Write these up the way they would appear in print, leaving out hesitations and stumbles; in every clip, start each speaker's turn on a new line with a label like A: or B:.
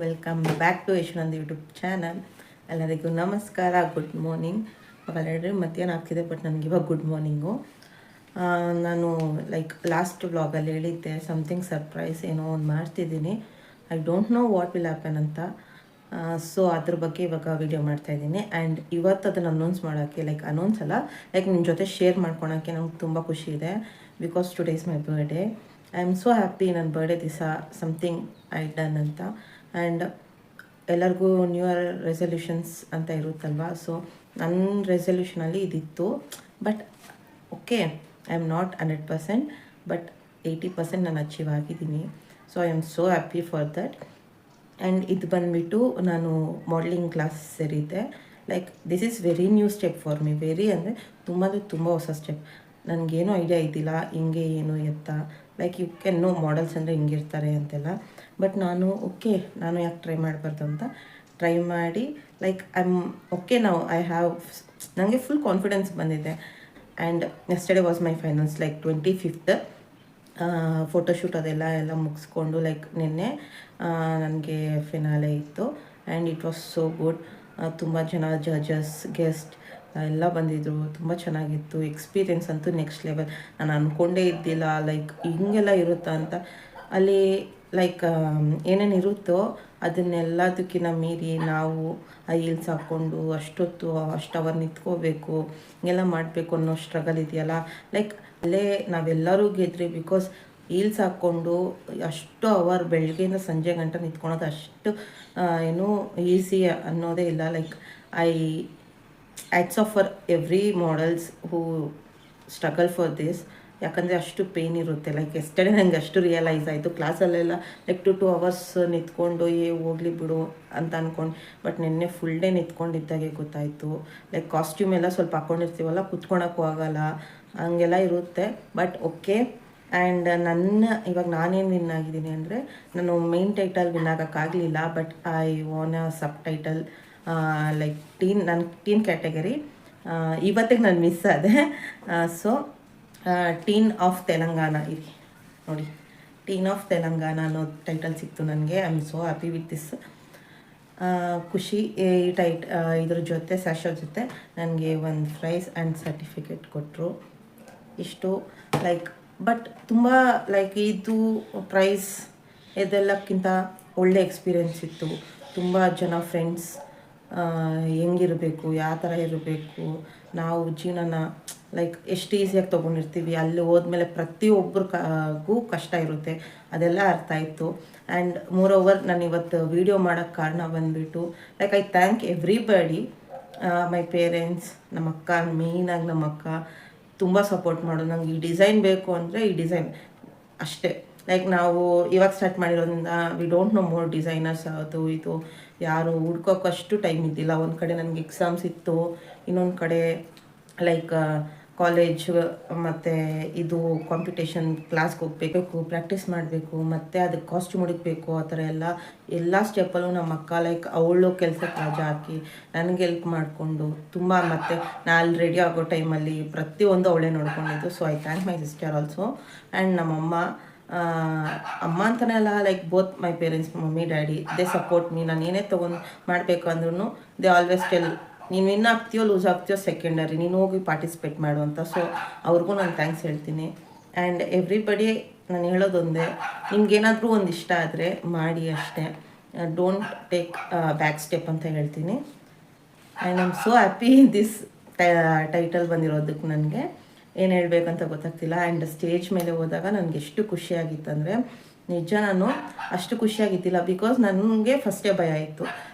A: Welcome back to Yashwant YouTube channel. ಎಲ್ಲರಿಗೂ ನಮಸ್ಕಾರ, good morning. Already ಮಧ್ಯಾಹ್ನ ಆಗ್ತಿದೆ, ಬಟ್ ನನಗೆ ಇವಾಗ ಗುಡ್ ಮಾರ್ನಿಂಗು. ನಾನು ಲಾಸ್ಟ್ ವ್ಲಾಗಲ್ಲಿ ಹೇಳಿದ್ದೆ ಸಮಥಿಂಗ್ ಸರ್ಪ್ರೈಸ್ ಏನೋ ಒಂದು ಮಾಡ್ತಿದ್ದೀನಿ. I don't know what will happen ಅಂತ. ಸೊ ಅದ್ರ ಬಗ್ಗೆ ಇವಾಗ ವೀಡಿಯೋ ಮಾಡ್ತಾಯಿದ್ದೀನಿ. ಆ್ಯಂಡ್ ಇವತ್ತು ಅದನ್ನು ಅನೌನ್ಸ್ ಮಾಡೋಕ್ಕೆ ಅನೌನ್ಸ್ ಅಲ್ಲ, ನಿಮ್ಮ ಜೊತೆ ಶೇರ್ ಮಾಡ್ಕೊಳೋಕ್ಕೆ ನಂಗೆ ತುಂಬ ಖುಷಿ ಇದೆ. Because today is my birthday. I am so happy ನನ್ನ ಬರ್ಡೇ ದಿವಸ ಸಮಥಿಂಗ್ ಐ ಡನ್ ಅಂತ. ಆ್ಯಂಡ್ ಎಲ್ಲರಿಗೂ ನ್ಯೂ ಇಯರ್ ರೆಸಲ್ಯೂಷನ್ಸ್ ಅಂತ ಇರುತ್ತಲ್ವ. ಸೊ ನನ್ನ ರೆಸಲ್ಯೂಷನಲ್ಲಿ ಇದಿತ್ತು. But okay, I am not 100%, but 80% ನಾನು ಅಚೀವ್ ಆಗಿದ್ದೀನಿ. So I am so happy for that. And ಇದು ಬಂದುಬಿಟ್ಟು ನಾನು ಮಾಡಲಿಂಗ್ ಕ್ಲಾಸ್ ಸೇರಿದ್ದೆ. This is very new step for me. Very ಅಂದರೆ ತುಂಬ ಹೊಸ ಸ್ಟೆಪ್. ನನಗೇನು ಐಡಿಯಾ ಇದ್ದಿಲ್ಲ ಹಿಂಗೆ ಏನು ಎತ್ತ. ಯು ಕ್ಯಾನ್ ನೋ ಮಾಡೆಲ್ಸ್ ಅಂದರೆ ಹಿಂಗಿರ್ತಾರೆ ಅಂತೆಲ್ಲ. ಬಟ್ ನಾನು ಯಾಕೆ ಟ್ರೈ ಮಾಡಬಾರ್ದು ಅಂತ ಟ್ರೈ ಮಾಡಿ ನಾವು ಐ ಹ್ಯಾವ್, ನನಗೆ ಫುಲ್ ಕಾನ್ಫಿಡೆನ್ಸ್ ಬಂದಿದೆ. And next day was my finals 25th. Photoshoot ಅದೆಲ್ಲ ಮುಗಿಸ್ಕೊಂಡು ನಿನ್ನೆ ನನಗೆ ಫಿನಾಲೆ ಇತ್ತು. And it was so good. ತುಂಬ ಜನ ಜಡ್ಜಸ್, ಗೆಸ್ಟ್ ಎಲ್ಲ ಬಂದಿದ್ದರು. ತುಂಬ ಚೆನ್ನಾಗಿತ್ತು. ಎಕ್ಸ್ಪೀರಿಯೆನ್ಸ್ ಅಂತೂ ನೆಕ್ಸ್ಟ್ ಲೆವೆಲ್. ನಾನು ಅಂದ್ಕೊಂಡೇ ಇದ್ದಿಲ್ಲ ಹಿಂಗೆಲ್ಲ ಇರುತ್ತಾ ಅಂತ. ಅಲ್ಲಿ ಏನೇನು ಇರುತ್ತೋ ಅದನ್ನೆಲ್ಲದಕ್ಕಿಂತ ಮೀರಿ ನಾವು ಆ ಹೀಲ್ಸ್ ಹಾಕ್ಕೊಂಡು ಅಷ್ಟು ಅವರ್ ನಿಂತ್ಕೋಬೇಕು, ಹಿಂಗೆಲ್ಲ ಮಾಡಬೇಕು ಅನ್ನೋ ಸ್ಟ್ರಗಲ್ ಇದೆಯಲ್ಲ. ಅಲ್ಲೇ ನಾವೆಲ್ಲರೂ ಗೆದ್ರಿ. ಬಿಕಾಸ್ ಹೀಲ್ಸ್ ಹಾಕ್ಕೊಂಡು ಅಷ್ಟು ಅವರ್ ಬೆಳಗ್ಗೆಯಿಂದ ಸಂಜೆ ಗಂಟ ನಿಂತ್ಕೊಳೋದು ಅಷ್ಟು ಏನು ಈಸಿ ಅನ್ನೋದೇ ಇಲ್ಲ. Hats off for every models who struggle for this. ಯಾಕಂದರೆ ಅಷ್ಟು ಪೇಯ್ನ್ ಇರುತ್ತೆ. ಎಸ್ಟರ್ಡೇ ನನಗೆ ಅಷ್ಟು ರಿಯಲೈಸ್ ಆಯಿತು. ಕ್ಲಾಸಲ್ಲೆಲ್ಲ 2 hours ನಿಂತ್ಕೊಂಡು ಹೋಗಲಿ ಬಿಡು ಅಂತ ಅಂದ್ಕೊಂಡು. ಬಟ್ ನಿನ್ನೆ ಫುಲ್ ಡೇ ನಿಂತ್ಕೊಂಡಿದ್ದಾಗೆ ಗೊತ್ತಾಯಿತು. ಕಾಸ್ಟ್ಯೂಮ್ ಎಲ್ಲ ಸ್ವಲ್ಪ ಹಾಕ್ಕೊಂಡಿರ್ತೀವಲ್ಲ, ಕುತ್ಕೊಳಕ್ಕೂ ಆಗೋಲ್ಲ, ಹಂಗೆಲ್ಲ ಇರುತ್ತೆ. But okay. ಆ್ಯಂಡ್ ಇವಾಗ ನಾನೇನು ವಿನ್ ಆಗಿದ್ದೀನಿ ಅಂದರೆ, ನಾನು ಮೇನ್ ಟೈಟಲ್ ವಿನ್ ಆಗೋಕ್ಕಾಗಲಿಲ್ಲ. But I won a sub title ನನ್ನ ಟೀನ್ ಕ್ಯಾಟಗರಿ. ಇವತ್ತಿಗೆ ನಾನು ಮಿಸ್ ಆದೆ. ಸೊ ಟೀನ್ ಆಫ್ ತೆಲಂಗಾಣ ಇದೆ ನೋಡಿ, ಟೀನ್ ಆಫ್ ತೆಲಂಗಾಣ ಅನ್ನೋ ಟೈಟಲ್ ಸಿಕ್ತು ನನಗೆ. I am so happy with this. ಖುಷಿ. ಈ ಇದ್ರ ಜೊತೆ ಸ್ಯಾಶೋ ಜೊತೆ ನನಗೆ ಒಂದು ಪ್ರೈಸ್ ಆ್ಯಂಡ್ ಸರ್ಟಿಫಿಕೇಟ್ ಕೊಟ್ಟರು. ಇಷ್ಟು ಬಟ್ ತುಂಬ ಇದು ಪ್ರೈಸ್ ಇದೆಲ್ಲಕ್ಕಿಂತ ಒಳ್ಳೆ ಎಕ್ಸ್ಪೀರಿಯೆನ್ಸ್ ಇತ್ತು. ತುಂಬ ಜನ ಫ್ರೆಂಡ್ಸ್, ಹೆಂಗಿರಬೇಕು, ಯಾವ ಥರ ಇರಬೇಕು, ನಾವು ಜೀವನನ ಎಷ್ಟು ಈಸಿಯಾಗಿ ತೊಗೊಂಡಿರ್ತೀವಿ, ಅಲ್ಲಿ ಹೋದ್ಮೇಲೆ ಪ್ರತಿಯೊಬ್ಬರಿಗೂ ಕಷ್ಟ ಇರುತ್ತೆ, ಅದೆಲ್ಲ ಅರ್ಥ ಆಯಿತು. ಆ್ಯಂಡ್ ಮೋರ್ ಓವರ್ ನಾನು ಇವತ್ತು ವೀಡಿಯೋ ಮಾಡೋಕ್ಕೆ ಕಾರಣ ಬಂದುಬಿಟ್ಟು I thank everybody. My parents, ನಮ್ಮ ಅಕ್ಕ, ಮೇಯ್ನಾಗಿ ನಮ್ಮ ಅಕ್ಕ ತುಂಬ ಸಪೋರ್ಟ್ ಮಾಡೋದು. ನಂಗೆ ಈ ಡಿಸೈನ್ ಬೇಕು ಅಂದರೆ ಈ ಡಿಸೈನ್ ಅಷ್ಟೇ. ನಾವು ಇವಾಗ ಸ್ಟಾರ್ಟ್ ಮಾಡಿರೋದ್ರಿಂದ we don't know more designers. ಅದು ಇದು ಯಾರು ಹುಡ್ಕೋಕ್ಕಷ್ಟು ಟೈಮ್ ಇದ್ದಿಲ್ಲ. ಒಂದು ಕಡೆ ನನಗೆ ಎಕ್ಸಾಮ್ಸ್ ಇತ್ತು, ಇನ್ನೊಂದು ಕಡೆ ಕಾಲೇಜ್ ಮತ್ತು ಇದು ಕಾಂಪಿಟೇಷನ್ ಕ್ಲಾಸ್ಗೆ ಹೋಗಬೇಕು, ಪ್ರಾಕ್ಟೀಸ್ ಮಾಡಬೇಕು, ಮತ್ತು ಅದಕ್ಕೆ ಕಾಸ್ಟ್ಯೂಮ್ ಹುಡುಕಬೇಕು. ಆ ಥರ ಎಲ್ಲ ಸ್ಟೆಪ್ಪಲ್ಲೂ ನಮ್ಮ ಅಕ್ಕ ಅವಳು ಕೆಲಸಕ್ಕೆ ರಜಾ ಹಾಕಿ ನನಗೆ ಹೆಲ್ಪ್ ಮಾಡಿಕೊಂಡು ತುಂಬ, ಮತ್ತು ನಾನು ರೆಡಿ ಆಗೋ ಟೈಮಲ್ಲಿ ಪ್ರತಿಯೊಂದು ಅವಳೇ ನೋಡ್ಕೊಂಡಿದ್ದು. So I thank my sister also. And ನಮ್ಮಮ್ಮ, ಅಮ್ಮ ಅಂತಲೇ ಅಲ್ಲ, both my parents, mummy daddy, they support me. ನಾನು ಏನೇ ತೊಗೊಂಡು ಮಾಡಬೇಕು ಅಂದ್ರೂ ದೇ ಆಲ್ವೇಸ್ ಟೆಲ್, ನೀನು ವಿನ್ ಆಗ್ತೀಯೋ ಲೂಸ್ ಆಗ್ತೀಯೋ ಸೆಕೆಂಡರಿ, ನೀನು ಹೋಗಿ ಪಾರ್ಟಿಸಿಪೇಟ್ ಮಾಡು ಅಂತ. ಸೊ ಅವ್ರಿಗೂ ನಾನು ಥ್ಯಾಂಕ್ಸ್ ಹೇಳ್ತೀನಿ. ಆ್ಯಂಡ್ ಎವ್ರಿಬಡಿ ನಾನು ಹೇಳೋದೊಂದೇ, ನಿಮ್ಗೇನಾದರೂ ಒಂದು ಇಷ್ಟ ಆದರೆ ಮಾಡಿ ಅಷ್ಟೇ. ಡೋಂಟ್ ಟೇಕ್ ಬ್ಯಾಕ್ ಸ್ಟೆಪ್ ಅಂತ ಹೇಳ್ತೀನಿ. And I am so happy this title ಬಂದಿರೋದಕ್ಕೆ. ನನಗೆ ಏನು ಹೇಳಬೇಕಂತ ಗೊತ್ತಾಗ್ತಿಲ್ಲ. ಆ್ಯಂಡ್ ಸ್ಟೇಜ್ ಮೇಲೆ ಹೋದಾಗ ನನಗೆ ಎಷ್ಟು ಖುಷಿಯಾಗಿತ್ತಂದರೆ, ನಿಜ ನಾನು ಅಷ್ಟು ಖುಷಿಯಾಗಿದ್ದಿಲ್ಲ. ಬಿಕಾಸ್ ನನಗೆ ಫಸ್ಟೇ ಭಯ ಇತ್ತು.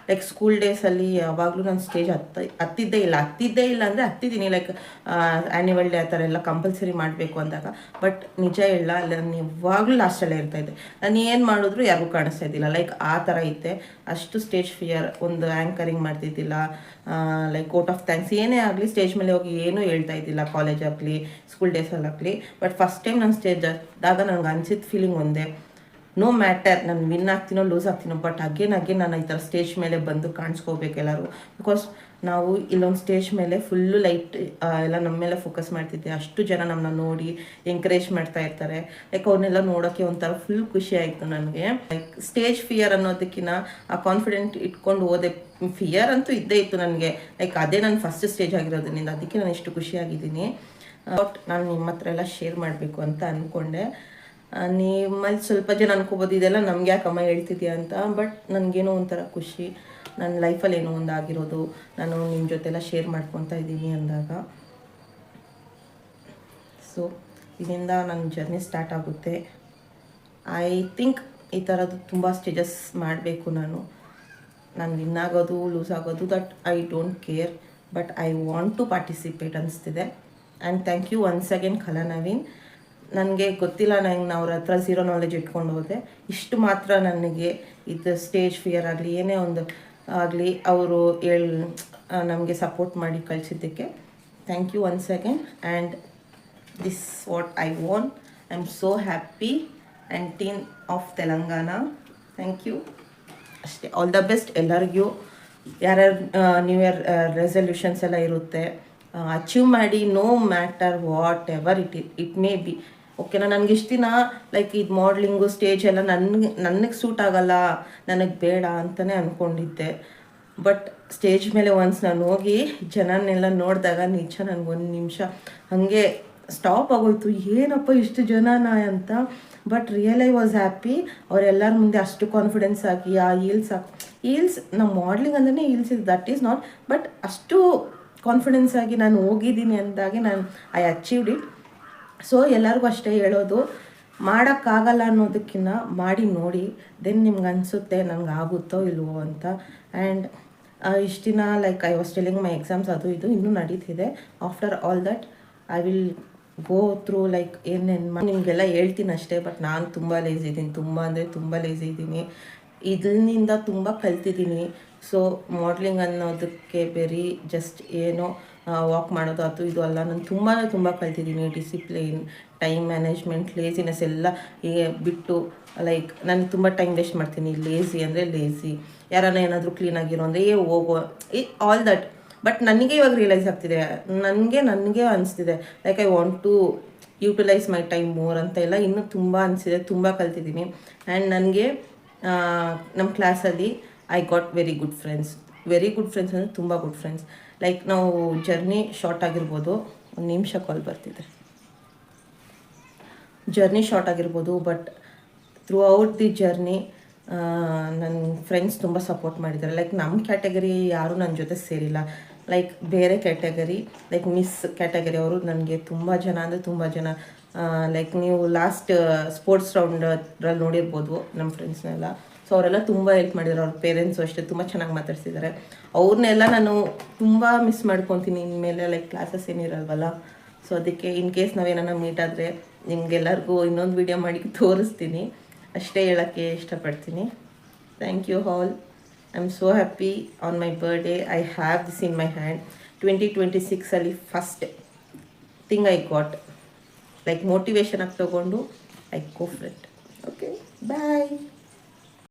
A: ಸ್ಕೂಲ್ ಡೇಸಲ್ಲಿ ಯಾವಾಗಲೂ ನಾನು ಸ್ಟೇಜ್ ಹತ್ತಿದ್ದೇ ಇಲ್ಲ ಅಂದರೆ ಹತ್ತಿದ್ದೀನಿ. ಆ್ಯನ್ಯುವಲ್ ಡೇ ಆ ಥರ ಎಲ್ಲ ಕಂಪಲ್ಸರಿ ಮಾಡಬೇಕು ಅಂದಾಗ. ಬಟ್ ನಿಜ ಹೇಳ, ನಾನು ಯಾವಾಗಲೂ ಲಾಸ್ಟಲ್ಲೇ ಇರ್ತಾಯಿದ್ದೆ. ನಾನು ಏನು ಮಾಡಿದ್ರು ಯಾರಿಗೂ ಕಾಣಿಸ್ತಾ ಇದ್ದಿಲ್ಲ. ಆ ಥರ ಇದ್ದೆ. ಅಷ್ಟು ಸ್ಟೇಜ್ ಫಿಯರ್. ಒಂದು ಆ್ಯಂಕರಿಂಗ್ ಮಾಡ್ತಿದ್ದಿಲ್ಲ. ಕೋಟ್ ಆಫ್ ಥ್ಯಾಂಕ್ಸ್ ಏನೇ ಆಗಲಿ ಸ್ಟೇಜ್ ಮೇಲೆ ಹೋಗಿ ಏನೂ ಹೇಳ್ತಾ ಇದ್ದಿಲ್ಲ, ಕಾಲೇಜ್ ಆಗಲಿ ಸ್ಕೂಲ್ ಡೇಸಲ್ಲಿ ಆಗಲಿ. ಬಟ್ ಫಸ್ಟ್ ಟೈಮ್ ನಾನು ಸ್ಟೇಜ್ ಆದಾಗ ನನಗೆ ಅನಿಸಿದ ಫೀಲಿಂಗ್ ಒಂದೇ, ನೋ ಮ್ಯಾಟರ್ ನಾನು ವಿನ್ ಆಗ್ತೀನೋ ಲೂಸ್ ಆಗ್ತೀನೋ, ಬಟ್ ಅಗೇನ್ ನಾನು ಈ ಥರ ಸ್ಟೇಜ್ ಮೇಲೆ ಬಂದು ಕಾಣಿಸ್ಕೋಬೇಕು ಎಲ್ಲರೂ. ಬಿಕಾಸ್ ನಾವು ಇಲ್ಲೊಂದು ಸ್ಟೇಜ್ ಮೇಲೆ ಫುಲ್ಲು ಲೈಟ್ ಎಲ್ಲ ನಮ್ಮ ಮೇಲೆ ಫೋಕಸ್ ಮಾಡ್ತಿದ್ದೆ. ಅಷ್ಟು ಜನ ನಮ್ಮನ್ನ ನೋಡಿ ಎಂಕರೇಜ್ ಮಾಡ್ತಾ ಇರ್ತಾರೆ. ಲೈಕ್ ಅವ್ರನ್ನೆಲ್ಲ ನೋಡೋಕ್ಕೆ ಒಂಥರ ಫುಲ್ ಖುಷಿ ಆಯಿತು ನನಗೆ. ಲೈಕ್ ಸ್ಟೇಜ್ ಫಿಯರ್ ಅನ್ನೋದಕ್ಕಿಂತ ಆ ಕಾನ್ಫಿಡೆಂಟ್ ಇಟ್ಕೊಂಡು ಹೋದೆ. ಫಿಯರ್ ಅಂತೂ ಇದ್ದೇ ಇತ್ತು ನನಗೆ, ಲೈಕ್ ಅದೇ ನನ್ನ ಫಸ್ಟ್ ಸ್ಟೇಜ್ ಆಗಿರೋದ್ರಿಂದ ಅದಕ್ಕೆ ನಾನು ಇಷ್ಟು ಖುಷಿಯಾಗಿದ್ದೀನಿ. ಬಟ್ ನಾನು ನಿಮ್ಮ ಹತ್ರ ಎಲ್ಲ ಶೇರ್ ಮಾಡಬೇಕು ಅಂತ ಅಂದ್ಕೊಂಡೆ. ನಿಮ್ಮಲ್ಲಿ ಸ್ವಲ್ಪ ಜನ ಅನ್ಕೋಬೋದು ಇದೆಲ್ಲ ನಮ್ಗೆ ಯಾಕಮ್ಮ ಹೇಳ್ತಿದ್ಯಾ ಅಂತ, ಬಟ್ ನನಗೇನೋ ಒಂಥರ ಖುಷಿ. ನನ್ನ ಲೈಫಲ್ಲಿ ಏನೋ ಒಂದು ಆಗಿರೋದು ನಾನು ನಿಮ್ಮ ಜೊತೆಲ್ಲ ಶೇರ್ ಮಾಡ್ಕೊತಾ ಇದ್ದೀನಿ ಅಂದಾಗ. ಸೊ ಇದರಿಂದ ನನ್ನ ಜರ್ನಿ ಸ್ಟಾರ್ಟ್ ಆಗುತ್ತೆ. ಐ ಥಿಂಕ್ ಈ ಥರದ್ದು ತುಂಬ ಸ್ಟೇಜಸ್ ಮಾಡಬೇಕು. ನಾನು ವಿನ್ ಆಗೋದು ಲೂಸ್ ಆಗೋದು that I don't care, but I want to participate ಅನಿಸ್ತಿದೆ. And thank you once again Kala Naveen. ನನಗೆ ಗೊತ್ತಿಲ್ಲ, ನಂಗೆ ಅವ್ರ ಹತ್ರ ಝೀರೋ ನಾಲೆಜ್ ಇಟ್ಕೊಂಡು ಹೋದೆ. ಇಷ್ಟು ಮಾತ್ರ ನನಗೆ ಇದು ಸ್ಟೇಜ್ ಫಿಯರ್ ಆಗಲಿ ಏನೇ ಒಂದು ಆಗಲಿ ಅವರು ನಮಗೆ ಸಪೋರ್ಟ್ ಮಾಡಿ ಕಳಿಸಿದ್ದಕ್ಕೆ thank you once again. And this what I want. I am so happy and team of Telangana. Thank you ಅಷ್ಟೇ. ಆಲ್ ದ ಬೆಸ್ಟ್ ಎಲ್ಲರಿಗೂ. ಯಾರ್ಯಾರು ನ್ಯೂ ಇಯರ್ ರೆಸಲ್ಯೂಷನ್ಸ್ ಎಲ್ಲ ಇರುತ್ತೆ, ಅಚೀವ್ ಮಾಡಿ. No matter whatever it may be. ಓಕೆನಾ, ನನಗೆ ಇಷ್ಟು ದಿನ ಲೈಕ್ ಇದು ಮಾಡ್ಲಿಂಗು ಸ್ಟೇಜ್ ಎಲ್ಲ ನನಗೆ ಸೂಟ್ ಆಗಲ್ಲ, ನನಗೆ ಬೇಡ ಅಂತಲೇ ಅಂದ್ಕೊಂಡಿದ್ದೆ. ಬಟ್ ಸ್ಟೇಜ್ ಮೇಲೆ ಒನ್ಸ್ ನಾನು ಹೋಗಿ ಜನನೆಲ್ಲ ನೋಡಿದಾಗ ನಿಜ ನನಗೊಂದು ನಿಮಿಷ ಹಾಗೆ ಸ್ಟಾಪ್ ಆಗೋಯ್ತು, ಏನಪ್ಪ ಇಷ್ಟು ಜನನ ಅಂತ. But real I was happy. ಅವರೆಲ್ಲರ ಮುಂದೆ ಅಷ್ಟು ಕಾನ್ಫಿಡೆನ್ಸ್ ಆಗಿ ಆ ಈಲ್ಸ್ ನಮ್ಮ ಮಾಡ್ಲಿಂಗ್ ಅಂದ್ರೆ ಈಲ್ಸ್ ಇದು ದಟ್ ಈಸ್ ನಾಟ್, ಬಟ್ ಅಷ್ಟು ಕಾನ್ಫಿಡೆನ್ಸ್ ಆಗಿ ನಾನು ಹೋಗಿದ್ದೀನಿ ಅಂದಾಗೆ ಐ ಅಚೀವ್ಡ್ ಇಟ್. ಸೊ ಎಲ್ಲರಿಗೂ ಅಷ್ಟೇ ಹೇಳೋದು, ಮಾಡೋಕ್ಕಾಗಲ್ಲ ಅನ್ನೋದಕ್ಕಿಂತ ಮಾಡಿ ನೋಡಿ, ದೆನ್ ನಿಮ್ಗೆ ಅನಿಸುತ್ತೆ ನನಗೆ ಆಗುತ್ತೋ ಇಲ್ವೋ ಅಂತ. ಆ್ಯಂಡ್ ಇಷ್ಟು ದಿನ like I was telling my exams ಅದು ಇದು ಇನ್ನೂ ನಡೀತಿದೆ. After all that I will go through like ಏನೇನು ನಿಮಗೆಲ್ಲ ಹೇಳ್ತೀನಿ ಅಷ್ಟೇ. ಬಟ್ ನಾನು ತುಂಬ ಲೇಝಿ ಇದ್ದೀನಿ, ತುಂಬ ಅಂದರೆ ತುಂಬ ಲೇಝಿ ಇದ್ದೀನಿ. ಇದರಿಂದ ತುಂಬ ಕಲ್ತಿದ್ದೀನಿ. ಸೊ ಮಾಡ್ಲಿಂಗ್ ಅನ್ನೋದಕ್ಕೆ ಬೇರೆ ಜಸ್ಟ್ ಏನೋ ವಾಕ್ ಮಾಡೋದು ಅದು ಇದು ಅಲ್ಲ. ನಾನು ತುಂಬ ಕಲ್ತಿದ್ದೀನಿ. ಡಿಸಿಪ್ಲಿನ್, ಟೈಮ್ ಮ್ಯಾನೇಜ್ಮೆಂಟ್, ಲೇಸಿನೆಸ್ ಎಲ್ಲ ಹೀಗೆ ಬಿಟ್ಟು ಲೈಕ್ ನಾನು ತುಂಬ ಟೈಮ್ ವೇಸ್ಟ್ ಮಾಡ್ತೀನಿ. ಲೇಸಿ ಅಂದರೆ ಲೇಸಿ, ಯಾರನ್ನ ಏನಾದರೂ ಕ್ಲೀನಾಗಿರೋ ಅಂದರೆ ಹೋಗೋ ಆಲ್ ದಟ್. ಬಟ್ ನನಗೆ ಇವಾಗ ರಿಯಲೈಸ್ ಆಗ್ತಿದೆ, ನನಗೆ ಅನಿಸ್ತಿದೆ like I want to utilise my time more ಅಂತ ಎಲ್ಲ ಇನ್ನೂ ತುಂಬ ಅನಿಸಿದೆ. ತುಂಬ ಕಲ್ತಿದ್ದೀನಿ. ಆ್ಯಂಡ್ ನನಗೆ ನಮ್ಮ ಕ್ಲಾಸಲ್ಲಿ I got very good friends ಅಂದರೆ ತುಂಬ ಗುಡ್ ಫ್ರೆಂಡ್ಸ್. ಲೈಕ್ ನಾವು ಜರ್ನಿ ಶಾರ್ಟ್ ಆಗಿರ್ಬೋದು, ಒಂದು ನಿಮಿಷ ಕಾಲ್ ಬರ್ತಿದೆ, ಜರ್ನಿ ಶಾರ್ಟ್ ಆಗಿರ್ಬೋದು, but through out the journey ನನ್ನ ಫ್ರೆಂಡ್ಸ್ ತುಂಬ ಸಪೋರ್ಟ್ ಮಾಡಿದ್ದಾರೆ. ಲೈಕ್ ನಮ್ಮ ಕ್ಯಾಟಗರಿ ಯಾರೂ ನನ್ನ ಜೊತೆ ಸೇರಿಲ್ಲ. ಲೈಕ್ ಬೇರೆ ಕ್ಯಾಟಗರಿ ಲೈಕ್ ಮಿಸ್ ಕ್ಯಾಟಗರಿ ಅವರು ನನಗೆ ತುಂಬ ಜನ ಲೈಕ್ ನೀವು ಲಾಸ್ಟ್ ಸ್ಪೋರ್ಟ್ಸ್ ರೌಂಡ್ರಲ್ಲಿ ನೋಡಿರ್ಬೋದು ನಮ್ಮ ಫ್ರೆಂಡ್ಸ್ನೆಲ್ಲ. ಸೊ ಅವರೆಲ್ಲ ತುಂಬ ಹೆಲ್ಪ್ ಮಾಡಿದ್ದಾರೆ. ಅವ್ರ ಪೇರೆಂಟ್ಸು ಅಷ್ಟೇ ತುಂಬ ಚೆನ್ನಾಗಿ ಮಾತಾಡ್ಸಿದ್ದಾರೆ. ಅವ್ರನ್ನೆಲ್ಲ ನಾನು ತುಂಬ ಮಿಸ್ ಮಾಡ್ಕೊತೀನಿ ಇನ್ಮೇಲೆ, ಲೈಕ್ ಕ್ಲಾಸಸ್ ಏನಿರಲ್ವಲ್ಲ. ಸೊ ಅದಕ್ಕೆ ಇನ್ ಕೇಸ್ ನಾವೇನಾರ ಮೀಟ್ ಆದರೆ ನಿಮಗೆಲ್ಲರಿಗೂ ಇನ್ನೊಂದು ವಿಡಿಯೋ ಮಾಡಿ ತೋರಿಸ್ತೀನಿ. ಅಷ್ಟೇ ಹೇಳೋಕ್ಕೆ ಇಷ್ಟಪಡ್ತೀನಿ. Thank you all. I am so happy on my birthday. I have this in my hand. 2026 first thing I got, like motivation ಆಗಿ ತೊಗೊಂಡು I go for it. Okay, bye.